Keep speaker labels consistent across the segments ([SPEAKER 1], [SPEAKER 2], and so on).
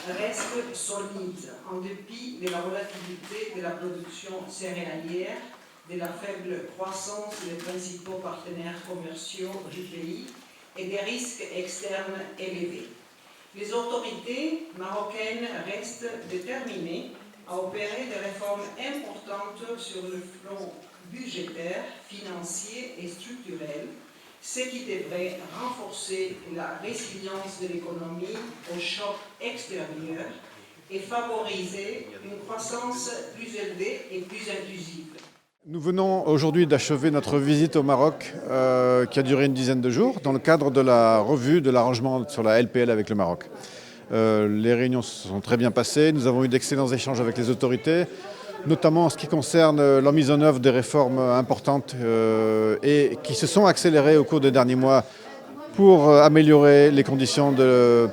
[SPEAKER 1] reste solide en dépit de la volatilité de la production céréalière, de la faible croissance des principaux partenaires commerciaux du pays et des risques externes élevés. Les autorités marocaines restent déterminées à opérer des réformes importantes sur le plan budgétaire, financier et structurel, ce qui devrait renforcer la résilience de l'économie aux chocs extérieurs et favoriser une croissance plus élevée et plus inclusive.
[SPEAKER 2] Nous venons aujourd'hui d'achever notre visite au Maroc qui a duré une dizaine de jours dans le cadre de la revue de l'arrangement sur la LPL avec le Maroc. Les réunions se sont très bien passées, nous avons eu d'excellents échanges avec les autorités, notamment en ce qui concerne la mise en œuvre des réformes importantes et qui se sont accélérées au cours des derniers mois pour améliorer les conditions de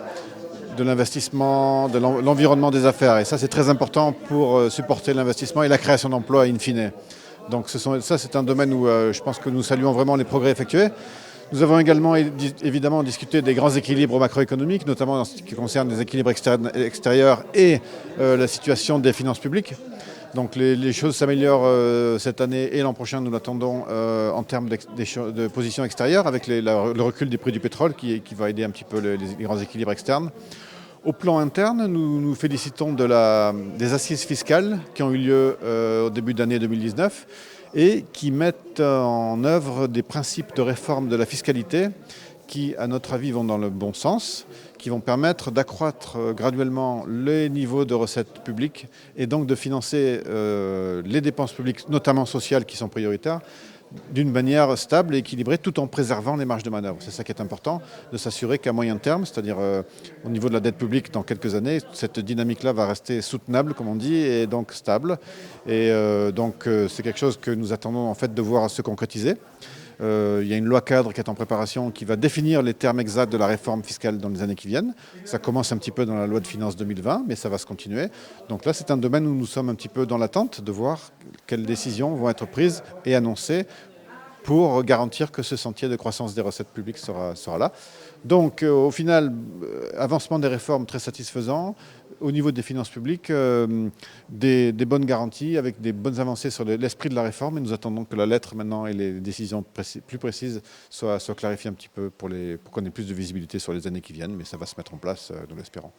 [SPEAKER 2] l'investissement, de l'environnement des affaires. Et ça, c'est très important pour supporter l'investissement et la création d'emplois in fine. Donc ça, c'est un domaine où je pense que nous saluons vraiment les progrès effectués. Nous avons également évidemment discuté des grands équilibres macroéconomiques, notamment en ce qui concerne les équilibres extérieurs et la situation des finances publiques. Donc les choses s'améliorent cette année et l'an prochain, nous l'attendons en termes de position extérieure avec le recul des prix du pétrole qui va aider un petit peu les grands équilibres externes. Au plan interne, nous nous félicitons des assises fiscales qui ont eu lieu au début d'année 2019 et qui mettent en œuvre des principes de réforme de la fiscalité qui, à notre avis, vont dans le bon sens, qui vont permettre d'accroître graduellement les niveaux de recettes publiques et donc de financer les dépenses publiques, notamment sociales, qui sont prioritaires, d'une manière stable et équilibrée, tout en préservant les marges de manœuvre. C'est ça qui est important, de s'assurer qu'à moyen terme, c'est-à-dire au niveau de la dette publique dans quelques années, cette dynamique-là va rester soutenable, comme on dit, et donc stable. Et donc c'est quelque chose que nous attendons en fait de voir se concrétiser. Il y a une loi cadre qui est en préparation qui va définir les termes exacts de la réforme fiscale dans les années qui viennent. Ça commence un petit peu dans la loi de finances 2020, mais ça va se continuer. Donc là, c'est un domaine où nous sommes un petit peu dans l'attente de voir quelles décisions vont être prises et annoncées pour garantir que ce sentier de croissance des recettes publiques sera là. Donc au final, avancement des réformes très satisfaisant. Au niveau des finances publiques, des bonnes garanties avec des bonnes avancées sur l'esprit de la réforme et nous attendons que la lettre maintenant et les décisions plus précises soient clarifiées un petit peu pour qu'on ait plus de visibilité sur les années qui viennent, mais ça va se mettre en place, nous l'espérons.